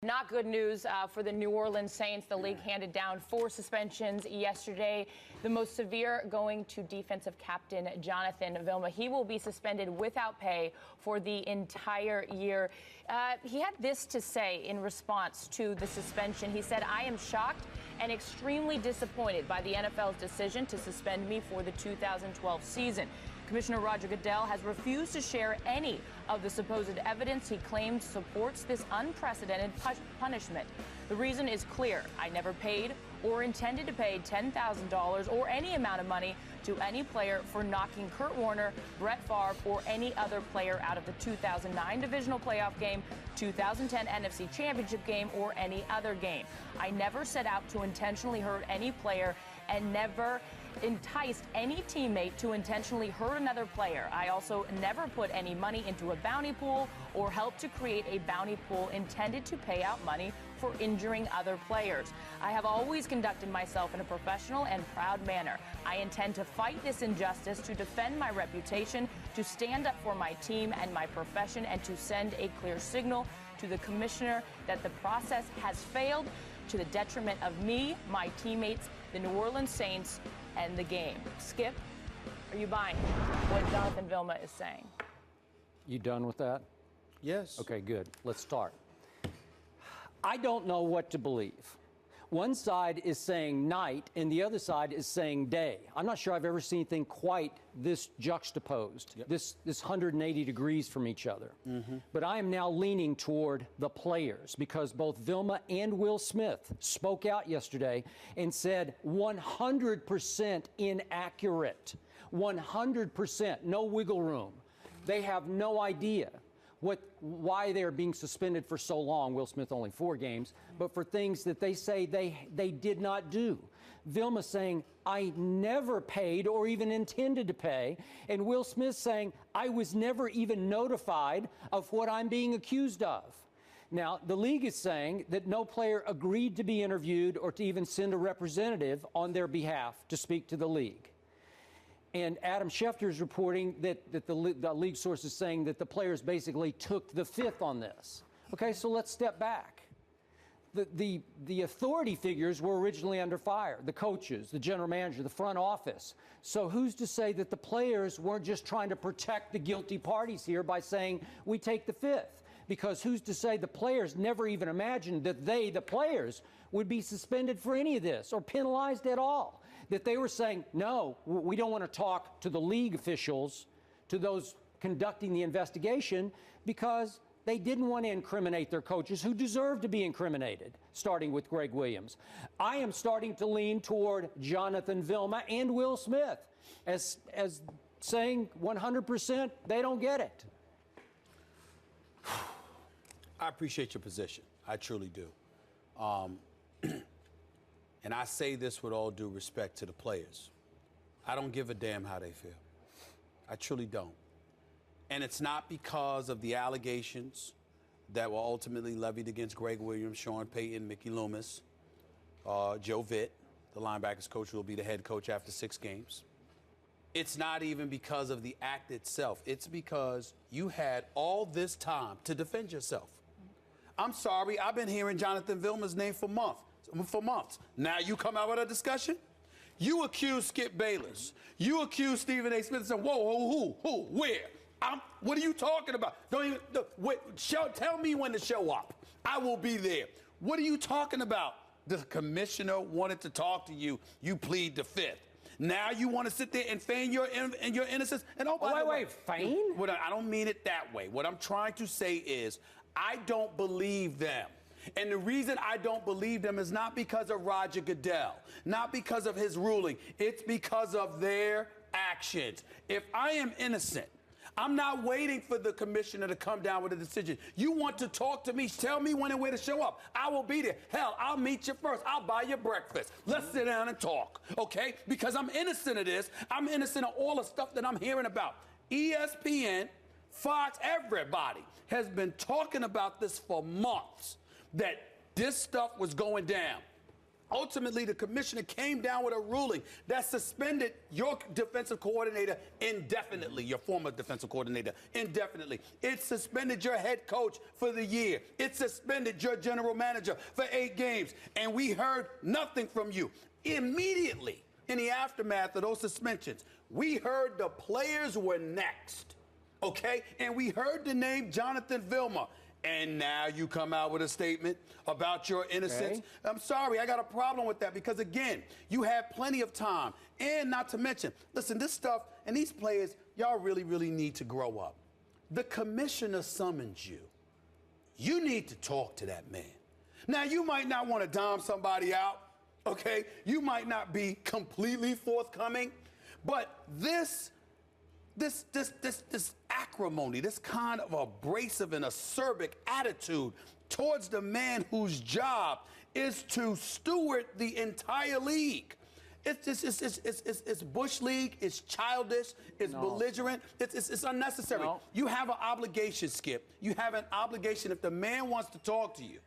Not good news for the New Orleans Saints. The league handed down 4 suspensions yesterday, the most severe going to defensive captain Jonathan Vilma. He will be suspended without pay for the entire year. He had this to say in response to the suspension. He said, "I am shocked and extremely disappointed by the NFL's decision to suspend me for the 2012 season. Commissioner Roger Goodell has refused to share any of the supposed evidence he claims supports this unprecedented punishment. The reason is clear. I never paid or intended to pay $10,000 or any amount of money to any player for knocking Kurt Warner, Brett Favre, or any other player out of the 2009 divisional playoff game, 2010 NFC Championship game, or any other game. I never set out to intentionally hurt any player and never enticed any teammate to intentionally hurt another player. I also never put any money into a bounty pool or helped to create a bounty pool intended to pay out money for injuring other players. I have always conducted myself in a professional and proud manner. I intend to fight this injustice, to defend my reputation, to stand up for my team and my profession, and to send a clear signal to the commissioner that the process has failed to the detriment of me, my teammates, the New Orleans Saints, and the game." Skip, are you buying what Jonathan Vilma is saying? You done with that? Yes. Okay, good. Let's start. I don't know what to believe. One side is saying night, and the other side is saying day. I'm not sure I've ever seen anything quite this juxtaposed, this 180 degrees from each other. But I am now leaning toward the players because both Vilma and Will Smith spoke out yesterday and said 100% inaccurate, 100%, no wiggle room. They have no idea why they're being suspended for so long. Will Smith only 4 games, but for things that they say they did not do. Vilma saying, "I never paid or even intended to pay," and Will Smith saying, "I was never even notified of what I'm being accused of." Now, the league is saying that no player agreed to be interviewed or to even send a representative on their behalf to speak to the league. And Adam Schefter is reporting that the league source is saying that the players basically took the fifth on this. Okay, so let's step back. The authority figures were originally under fire, the coaches, the general manager, the front office. So who's to say that the players weren't just trying to protect the guilty parties here by saying, we take the fifth? Because who's to say the players never even imagined that they, the players, would be suspended for any of this or penalized at all? That they were saying, no, we don't want to talk to the league officials, to those conducting the investigation, because they didn't want to incriminate their coaches who deserve to be incriminated, starting with Greg Williams. I am starting to lean toward Jonathan Vilma and Will Smith as saying 100% they don't get it. I appreciate your position. I truly do. And I say this with all due respect to the players. I don't give a damn how they feel. I truly don't. And it's not because of the allegations that were ultimately levied against Greg Williams, Sean Payton, Mickey Loomis, Joe Vitt, the linebackers coach who will be the head coach after 6 games. It's not even because of the act itself. It's because you had all this time to defend yourself. I'm sorry, I've been hearing Jonathan Vilma's name for months. Now you come out with a discussion? You accuse Skip Bayless. You accuse Stephen A. Smith and say, whoa, who, where? What are you talking about? Tell me when to show up. I will be there. What are you talking about? The commissioner wanted to talk to you. You plead the fifth. Now you want to sit there and feign your innocence? And wait, feign? I don't mean it that way. What I'm trying to say is I don't believe them. And the reason I don't believe them is not because of Roger Goodell, not because of his ruling. It's because of their actions. If I am innocent, I'm not waiting for the commissioner to come down with a decision. You want to talk to me, tell me when and where to show up. I will be there. Hell, I'll meet you first. I'll buy you breakfast. Let's sit down and talk, okay? Because I'm innocent of this. I'm innocent of all the stuff that I'm hearing about. ESPN, Fox, everybody has been talking about this for months, that this stuff was going down. Ultimately, the commissioner came down with a ruling that suspended your defensive coordinator indefinitely, your former defensive coordinator indefinitely. It suspended your head coach for the year. It suspended your general manager for 8 games. And we heard nothing from you. Immediately, in the aftermath of those suspensions, we heard the players were next, okay? And we heard the name Jonathan Vilma. And now you come out with a statement about your innocence. Okay. I'm sorry, I got a problem with that because, again, you had plenty of time. And not to mention, listen, this stuff and these players, y'all really, really need to grow up. The commissioner summons you. You need to talk to that man. Now, you might not want to dime somebody out, okay? You might not be completely forthcoming, but this acrimony, this kind of abrasive and acerbic attitude towards the man whose job is to steward the entire league. It's Bush League, it's childish, it's belligerent, it's unnecessary. No. You have an obligation, Skip. You have an obligation. If the man wants to talk to you,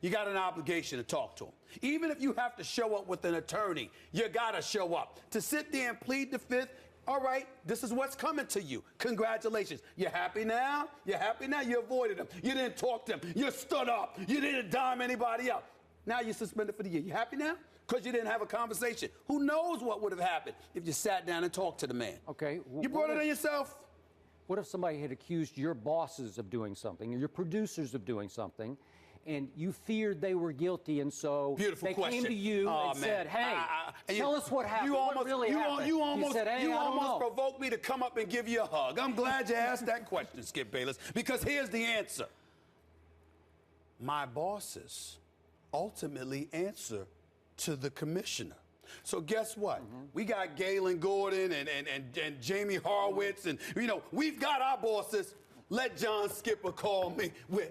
you got an obligation to talk to him. Even if you have to show up with an attorney, you gotta show up. To sit there and plead the fifth, all right, this is what's coming to you. Congratulations. You happy now? You happy now? You avoided him. You didn't talk to him. You stood up. You didn't dime anybody out. Now you're suspended for the year. You happy now? Because you didn't have a conversation. Who knows what would have happened if you sat down and talked to the man? Okay. You brought it on yourself? What if somebody had accused your bosses of doing something, or your producers of doing something, and you feared they were guilty, and so Beautiful they question. came to you and said, hey, tell us what happened. What really happened? You almost, said, hey, you I don't almost know. provoked me to come up and give you a hug. I'm glad you asked that question, Skip Bayless, because here's the answer. My bosses ultimately answer to the commissioner. So guess what? We got Galen Gordon and Jamie Horowitz, and, you know, we've got our bosses. Let John Skipper call me. Where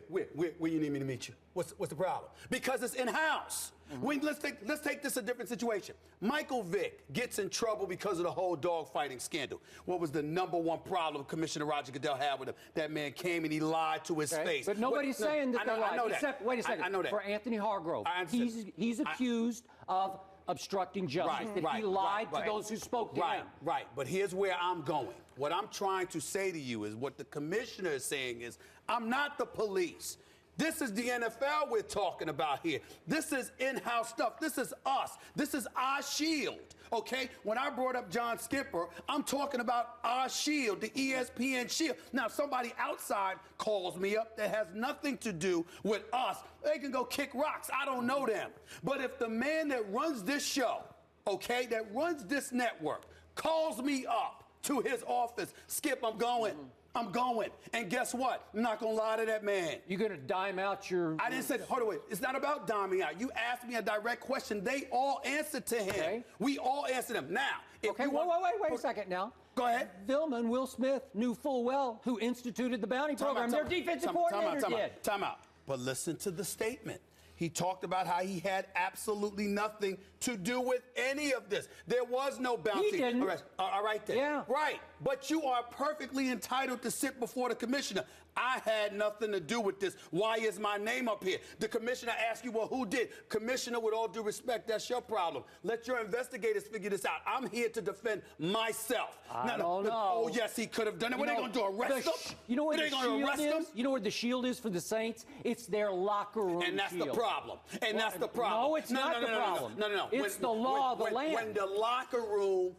you need me to meet you? What's the problem? Because it's in-house. Let's take this a different situation. Michael Vick gets in trouble because of the whole dogfighting scandal. What was the #1 problem Commissioner Roger Goodell had with him? That man came and he lied to his face. But nobody's saying that they're lying. I know that. Except, wait a second. I know that. For Anthony Hargrove, I understand. he's accused of obstructing justice. That he lied to those who spoke to him. Right. But here's where I'm going. What I'm trying to say to you is what the commissioner is saying is, I'm not the police. This is the NFL we're talking about here. This is in-house stuff. This is us. This is our shield, okay? When I brought up John Skipper, I'm talking about our shield, the ESPN shield. Now, somebody outside calls me up that has nothing to do with us. They can go kick rocks. I don't know them. But if the man that runs this show, okay, that runs this network, calls me up to his office, Skip, I'm going. I'm going. And guess what? I'm not going to lie to that man. You're going to dime out your... I didn't say, hold on, wait. It's not about diming out. You asked me a direct question. They all answered to him. Okay. We all answered him. Now, if Okay, you want... wait a second now. Go ahead. Vilma and Will Smith knew full well who instituted the bounty program. Their defensive coordinator did. Time out. But listen to the statement. He talked about how he had absolutely nothing to do with any of this. There was no bounty. He didn't. All right then. Yeah. Right. But you are perfectly entitled to sit before the commissioner. I had nothing to do with this. Why is my name up here? The commissioner asked you, well, who did? Commissioner, with all due respect, that's your problem. Let your investigators figure this out. I'm here to defend myself. I don't know. Oh, yes, he could have done it. What are they going to do, arrest him? You know where Are they going to arrest him? You know where the shield is for the Saints? It's their locker room And that's shield. the problem. And that's the problem. No, it's not the problem. No. It's the law of the land. When the locker room,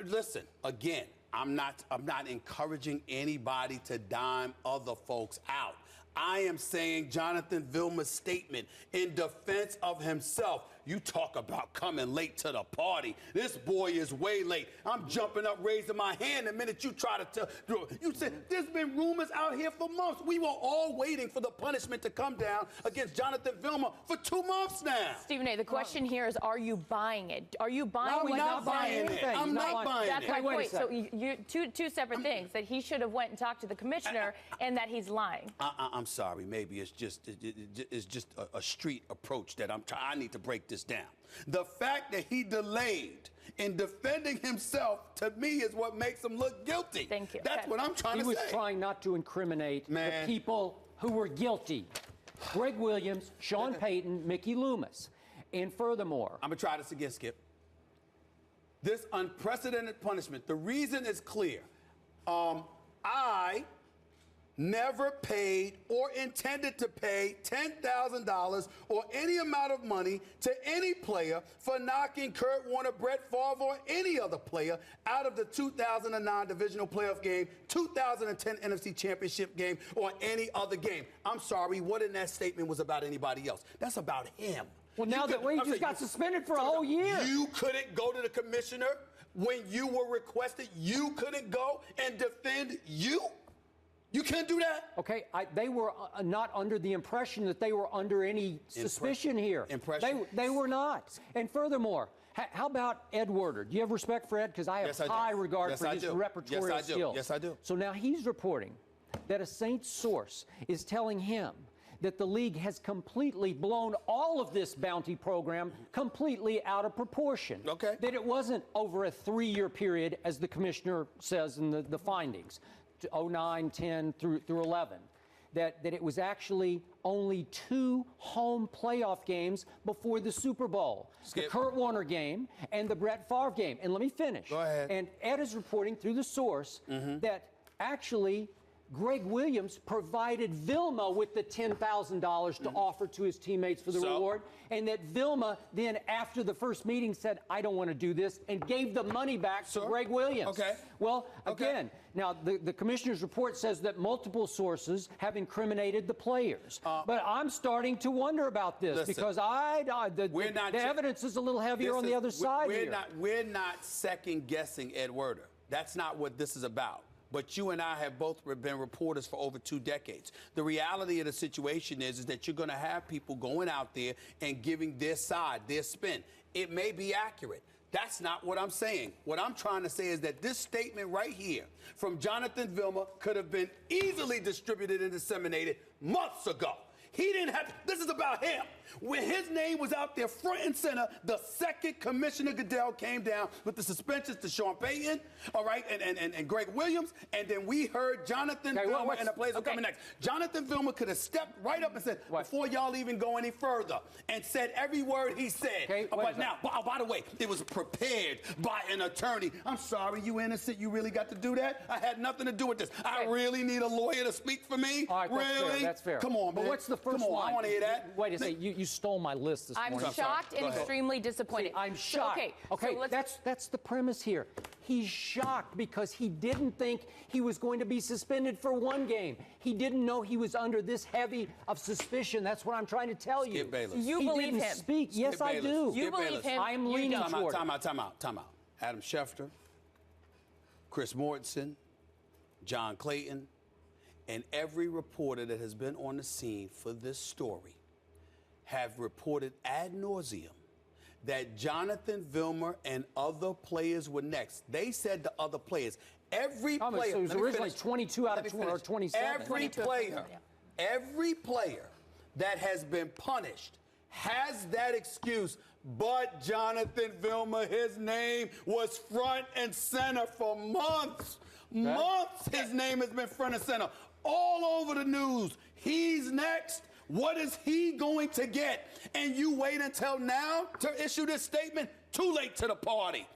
listen, again, I'm not encouraging anybody to dime other folks out. I am saying Jonathan Vilma's statement in defense of himself. You talk about coming late to the party. This boy is way late. I'm jumping up, raising my hand the minute you try to tell. You said there's been rumors out here for months. We were all waiting for the punishment to come down against Jonathan Vilma for 2 months now. Stephen A., the question here is, are you buying it? Are you buying No, what we're he's not buying saying? it. I'm not buying That's it. my Wait a point. So second. two separate things, that he should have went and talked to the commissioner and that he's lying. I'm sorry. Maybe it's just a street approach that I need to break this down. The fact that he delayed in defending himself, to me, is what makes him look guilty. Thank you. That's what I'm trying to say. He was trying not to incriminate the people who were guilty. Greg Williams, Sean Payton, Mickey Loomis. And furthermore, I'm going to try this again, Skip. This unprecedented punishment, the reason is clear. I never paid or intended to pay $10,000 or any amount of money to any player for knocking Kurt Warner, Brett Favre, or any other player out of the 2009 divisional playoff game, 2010 NFC Championship game, or any other game. I'm sorry, what in that statement was about anybody else? That's about him. well, now that we just got suspended for a whole year. You couldn't go to the commissioner when you were requested. You couldn't go and defend you. You can't do that. Okay, they were not under the impression that they were under any suspicion here. Impression? They were not. And furthermore, how about Ed Werder? Do you have respect for Ed? Because I have high regard for his repertorial skills. Yes, I do. So now he's reporting that a Saints source is telling him that the league has completely blown all of this bounty program completely out of proportion. Okay. That it wasn't over a 3-year period, as the commissioner says in the findings, 09, 10 through 11. That it was actually only 2 home playoff games before the Super Bowl. Skip. The Kurt Warner game and the Brett Favre game. And let me finish. Go ahead. And Ed is reporting through the source that actually Greg Williams provided Vilma with the $10,000 to offer to his teammates for the reward, and that Vilma then, after the first meeting, said, I don't want to do this, and gave the money back to Greg Williams. Okay. Well, again, now the commissioner's report says that multiple sources have incriminated the players. But I'm starting to wonder about this because the evidence is a little heavier on the other side here. We're not second-guessing Ed Werder. That's not what this is about. But you and I have both been reporters for over 2 decades. The reality of the situation is that you're going to have people going out there and giving their side, their spin. It may be accurate. That's not what I'm saying. What I'm trying to say is that this statement right here from Jonathan Vilma could have been easily distributed and disseminated months ago. He didn't have, this is about him. When his name was out there front and center, the second Commissioner Goodell came down with the suspensions to Sean Payton, all right, and Greg Williams, and then we heard Jonathan Vilma and the players are coming next. Jonathan Vilma could have stepped right up and said, before y'all even go any further, and said every word he said. But now, by the way, it was prepared by an attorney. I'm sorry, you innocent, you really got to do that? I had nothing to do with this. I really need a lawyer to speak for me? All right, really? That's fair. Come on, man. But what's the first Come on, line? I want to hear that. Wait a second, you stole my list this morning. I'm shocked and extremely disappointed. I'm shocked. Okay, so that's the premise here. He's shocked because he didn't think he was going to be suspended for 1 game. He didn't know he was under this heavy of suspicion. That's what I'm trying to tell you. Skip Bayless. You he believe didn't him. Speak. Skip Yes, I do. You believe him. I'm leaning toward it. Time out. Adam Schefter, Chris Mortensen, John Clayton, and every reporter that has been on the scene for this story have reported ad nauseum that Jonathan Vilma and other players were next. They said to other players, every player. So it was originally 22 out of 20 or 27. Every player that has been punished has that excuse, but Jonathan Vilma, his name was front and center for months. Months his name has been front and center. All over the news. He's next. What is he going to get? And you wait until now to issue this statement? Too late to the party.